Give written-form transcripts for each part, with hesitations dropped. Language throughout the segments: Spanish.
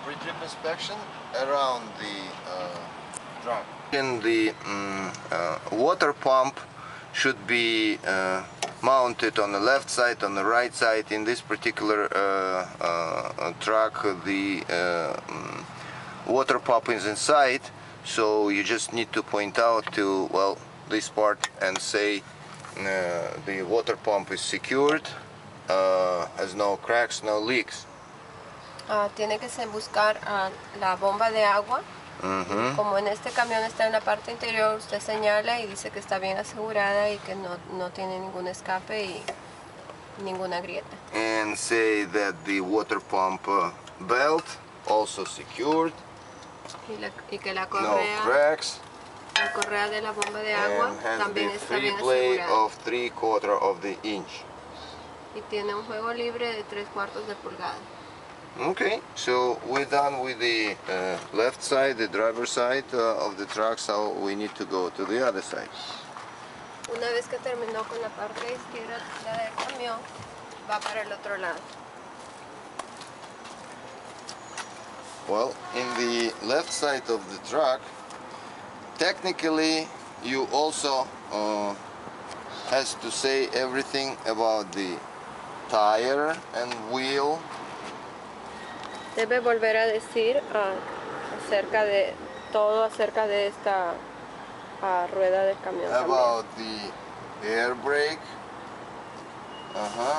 pre-trip inspection around the drum. And the water pump should be mounted on the left side, on the right side. In this particular truck, the water pump is inside, so you just need to point out to, well, this part and say the water pump is secured, has no cracks, no leaks. Tiene que buscar la bomba de agua. Como en este camión está en la parte interior, usted señala y dice que está bien asegurada y que no tiene ningún escape y ninguna grieta. And say that the water pump belt also secured, y que la no correa, cracks, la correa de la bomba de agua and has también the está free bien play asegurada. of 3/4 of the inch. Y tiene un juego libre de 3/4 de pulgada. Okay, so we're done with the left side, the driver's side of the truck, so we need to go to the other side. Una vez que terminó con la parte izquierda del camión, va para el otro lado. Well, in the left side of the truck, technically you also has to say everything about the tire and wheel. Debe volver a decir acerca de todo acerca de esta rueda del camión. About the air brake.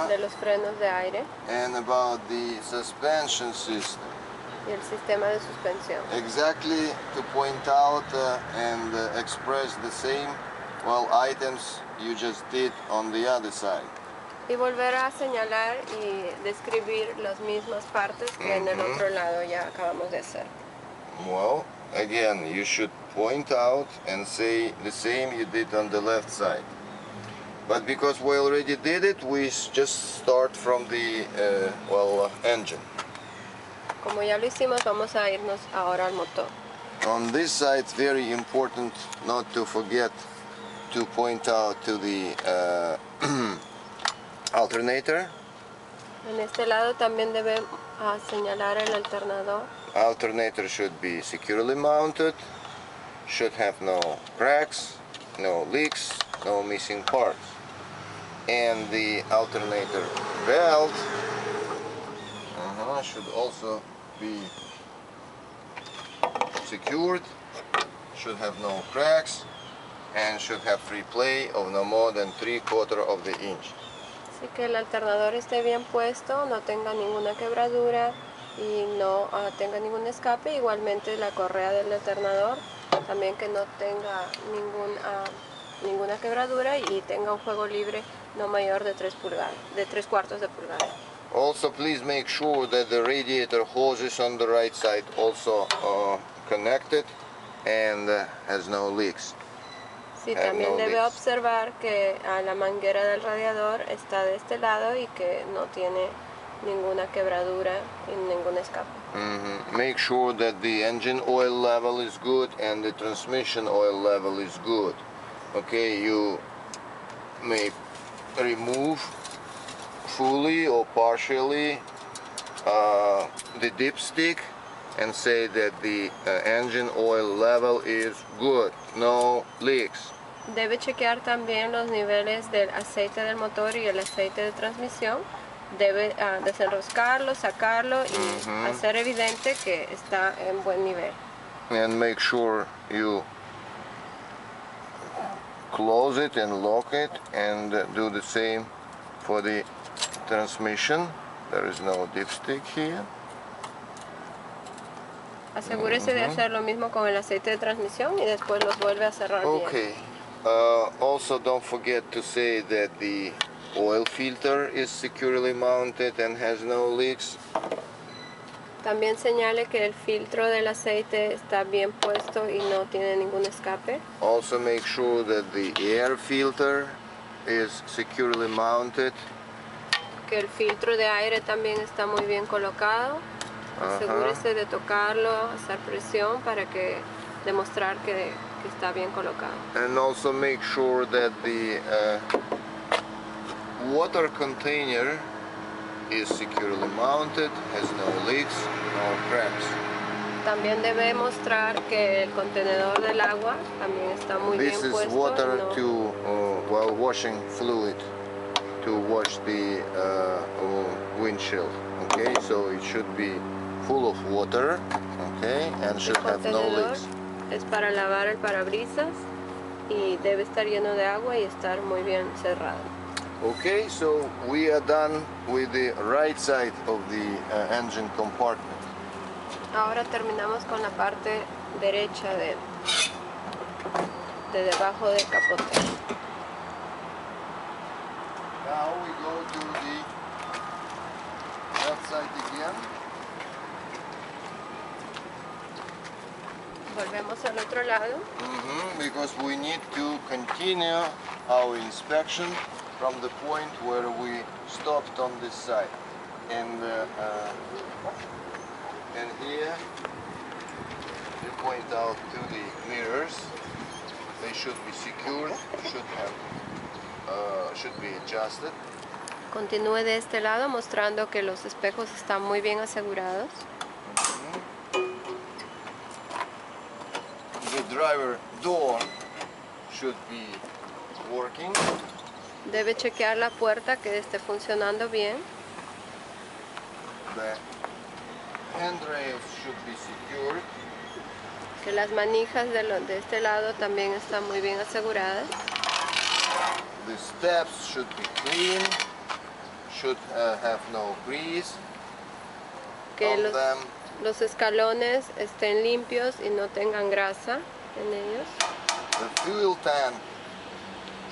De los frenos de aire. And about the suspension system. Y el sistema de suspensión. Exactly to point out and express the same, well, items you just did on the other side. Y volver a señalar y describir las mismas partes que en el otro lado ya acabamos de hacer. Well, again, you should point out and say the same you did on the left side. But because we already did it, we just start from the engine. Como ya lo hicimos, vamos a irnos ahora al motor. On this side, it's very important not to forget to point out to the alternator. En este lado también debe señalar el alternador. Alternator should be securely mounted, should have no cracks, no leaks, no missing parts. And the alternator belt should also be secured, should have no cracks, and should have free play of no more than 3/4 of the inch. Así que el alternador esté bien puesto, no tenga ninguna quebradura y no tenga ningún escape. Igualmente la correa del alternador también que no tenga ninguna quebradura y tenga un juego libre no mayor de 3/4 de pulgada. Also, please make sure that the radiator hoses on the right side also connected and has no leaks. Sí, también debe observar que la manguera del radiador está de este lado y que no tiene ninguna quebradura y ningún escape. Make sure that the engine oil level is good and the transmission oil level is good. Okay, you may remove fully or partially the dipstick and say that the engine oil level is good, no leaks. Debe chequear también los niveles del aceite del motor y el aceite de transmisión. Debe desenroscarlo, sacarlo y hacer evidente que está en buen nivel. And make sure you close it and lock it, and do the same for the transmission. There is no dipstick here. Asegúrese de hacer lo mismo con el aceite de transmisión y después los vuelve a cerrar bien. Okay. Also, don't forget to say that the oil filter is securely mounted and has no leaks. También señale que el filtro del aceite está bien puesto y no tiene ningún escape. Also make sure that the air filter is securely mounted. Que el filtro de aire también está muy bien colocado. Asegúrese de tocarlo, hacer presión para demostrar que está bien colocado. And also make sure that the water container is securely mounted, has no leaks, no cracks. También debe mostrar que el contenedor del agua también está muy This bien is puesto. water no- to washing fluid to wash the windshield. Okay, so it should be full of water. Okay, and should El have no contenedor leaks. es para lavar el parabrisas y debe estar lleno de agua y estar muy bien cerrado. Okay, so we are done with the right side of the engine compartment. Ahora terminamos con la parte derecha de debajo del capote. Now we go to the left side again. Volvemos al otro lado Because we need to continue our inspection from the point where we stopped on this side. And here we point out to the mirrors. They should be secured, should be adjusted. Continúe de este lado mostrando que los espejos están muy bien asegurados. The driver door should be working. Debe chequear la puerta que esté funcionando bien. The handrails should be secured. Que las manijas de este lado también están muy bien aseguradas. The steps should be clean, should have no grease Que on them. los escalones estén limpios y no tengan grasa en ellos. The fuel tank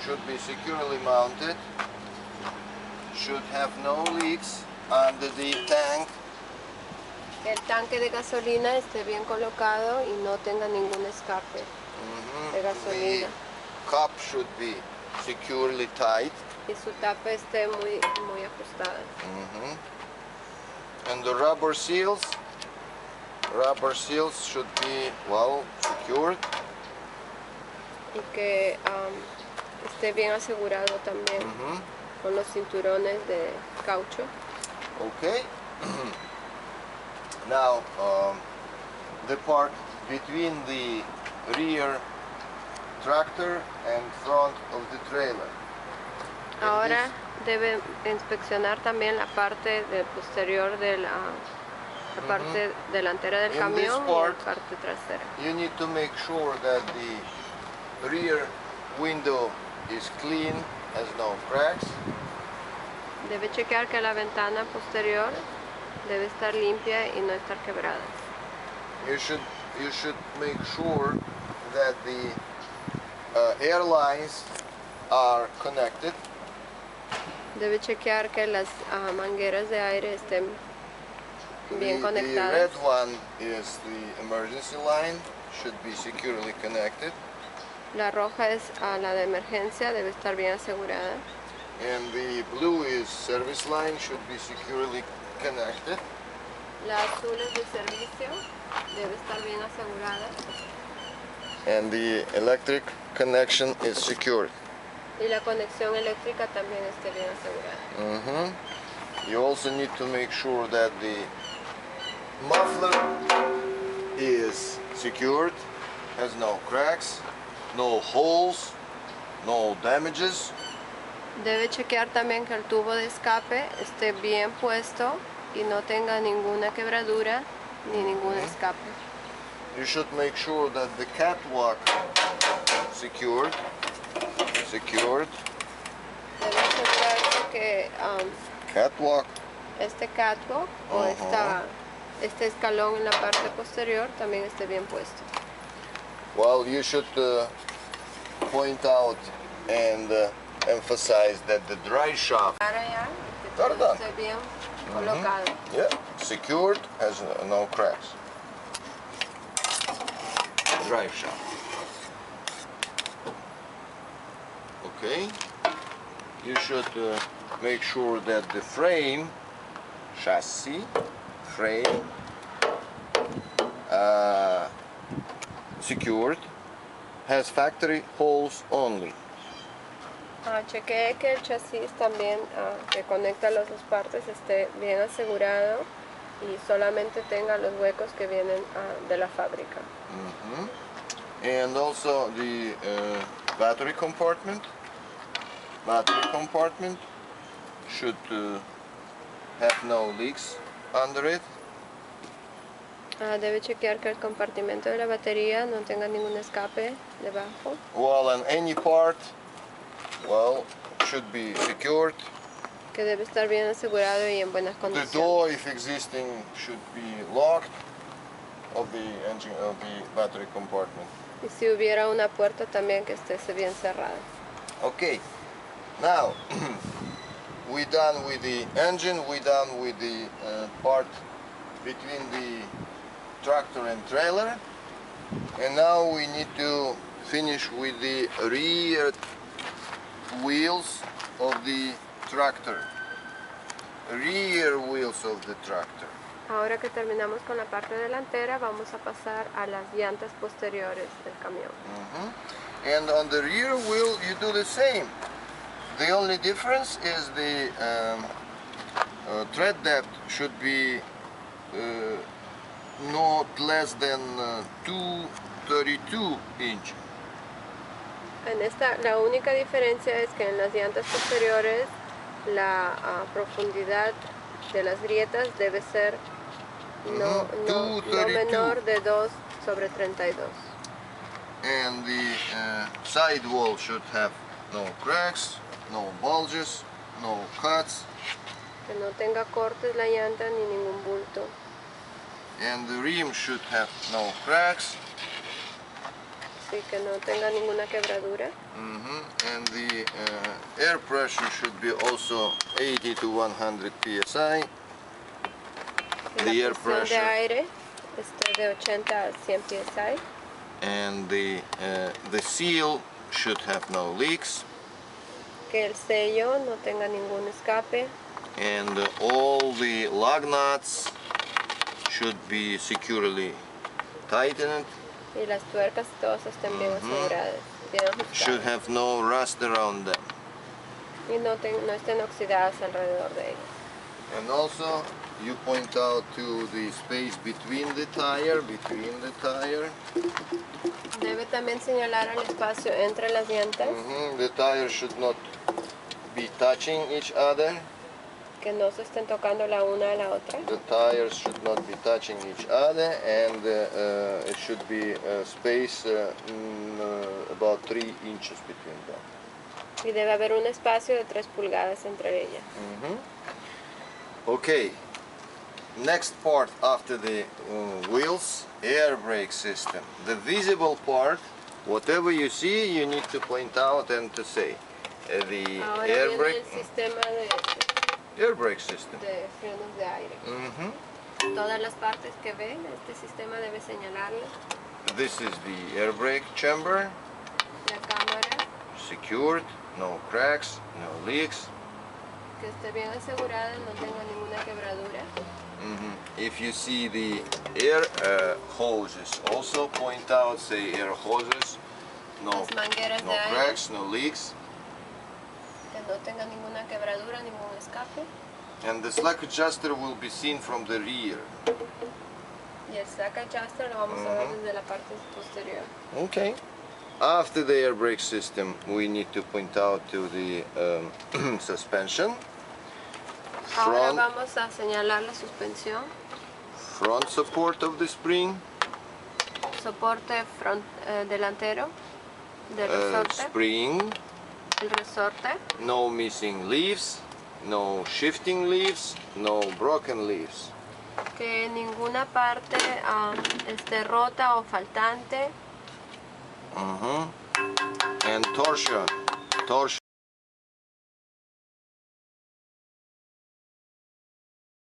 should be securely mounted, should have no leaks under the tank. Que el tanque de gasolina esté bien colocado y no tenga ningún escape de gasolina. The cup should be securely tight. Y su tapa esté muy ajustada. And the rubber seals should be well secured. Y que esté bien asegurado también con los cinturones de caucho. Okay. Now the part between the rear tractor and front of the trailer. Ahora debe inspeccionar también la parte posterior de la parte delantera del In camión this y la part, parte trasera. You need to make sure that the rear window is clean, has no cracks. Debe chequear que la ventana posterior debe estar limpia y no estar quebrada. You should make sure that the airlines are connected. Debe chequear que las mangueras de aire estén bien The conectadas. red one is the emergency line, should be securely connected. La roja es la de emergencia, debe estar bien asegurada. And the blue is service line, should be securely connected. La azul es de servicio, debe estar bien asegurada. And the electric connection is secured. Y la conexión eléctrica también esté bien asegurada. You also need to make sure that the muffler is secured, has no cracks, no holes, no damages. Debe chequear también que el tubo de escape esté bien puesto y no tenga ninguna quebradura ni ningún escape. You should make sure that the catwalk secured. Debe asegurarse que Catwalk. este catwalk o este escalón en la parte posterior también esté bien puesto. Well, you should point out and emphasize that the dry shaft, Para allá, que todo ¿Verdad? esté bien colocado. yeah, secured, has no cracks. Drive shaft. Okay. You should make sure that the frame, chassis, frame, secured, has factory holes only. Chequee que el chasis también que conecta las dos partes esté bien asegurado y solamente tenga los huecos que vienen de la fábrica. And also the battery compartment. Battery compartment should have no leaks under it. Debe chequear que el compartimento de la batería no tenga ningún escape debajo. Well, and any part, well, should be secured. Que debe estar bien asegurado y en buenas The condiciones. door, if existing, should be locked of the engine of the battery compartment. Y si hubiera una puerta también que esté bien cerrada. Okay, now we done with the engine, we done with the part between the tractor and trailer, and now we need to finish with the rear wheels of the tractor. Rear wheels of the tractor. Ahora que terminamos con la parte delantera, vamos a pasar a las llantas posteriores del camión. And on the rear wheel you do the same. The only difference is the tread depth should be not less than 232 inch. La única diferencia es que en las llantas posteriores la profundidad de las grietas debe ser no menor de 2/32. And the sidewall should have no cracks, no bulges, no cuts. Que no tenga cortes la llanta ni ningún bulto. And the rim should have no cracks. Sí, que no tenga ninguna quebradura. And the air pressure should be also 80 to 100 psi. La The air presión de pressure. aire esté de 80 a 100 psi. And the seal should have no leaks. Que el sello no tenga ningún escape. And all the lug nuts should be securely tightened. Y las tuercas todas estén bien aseguradas, bien Should ajustadas. have no rust around them. Y no estén oxidadas alrededor de ellas. And also you point out to the space between the tire. Debe también señalar el espacio entre las llantas, The tires should not be touching each other. que no se estén tocando la una a la otra. The tires should not be touching each other, and it should be space about 3 inches between them. Y debe haber un espacio de 3 pulgadas entre ellas. Okay, next part after the wheels, air brake system. The visible part, whatever you see, you need to point out and to say. The Ahora air viene brake, el sistema air brake system. de frenos de aire. Todas las partes que ven, este sistema debe señalarlas. This is the air brake chamber, La cámara, secured, no cracks, no leaks. que esté bien asegurada, no tenga ninguna quebradura. If you see the air hoses, also point out, say air hoses, no, Las mangueras no de aire. cracks, no leaks. Que no tenga ninguna quebradura, ningún escape. And the slack adjuster will be seen from the rear. Y el slack adjuster lo vamos a ver desde la parte posterior. Okay. After the air brake system, we need to point out to the suspension. Ahora Front, vamos a señalar la suspensión, front support of the spring, soporte delantero del resorte, spring, el resorte, no missing leaves, no shifting leaves, no broken leaves. que ninguna parte esté rota o faltante. And torsion.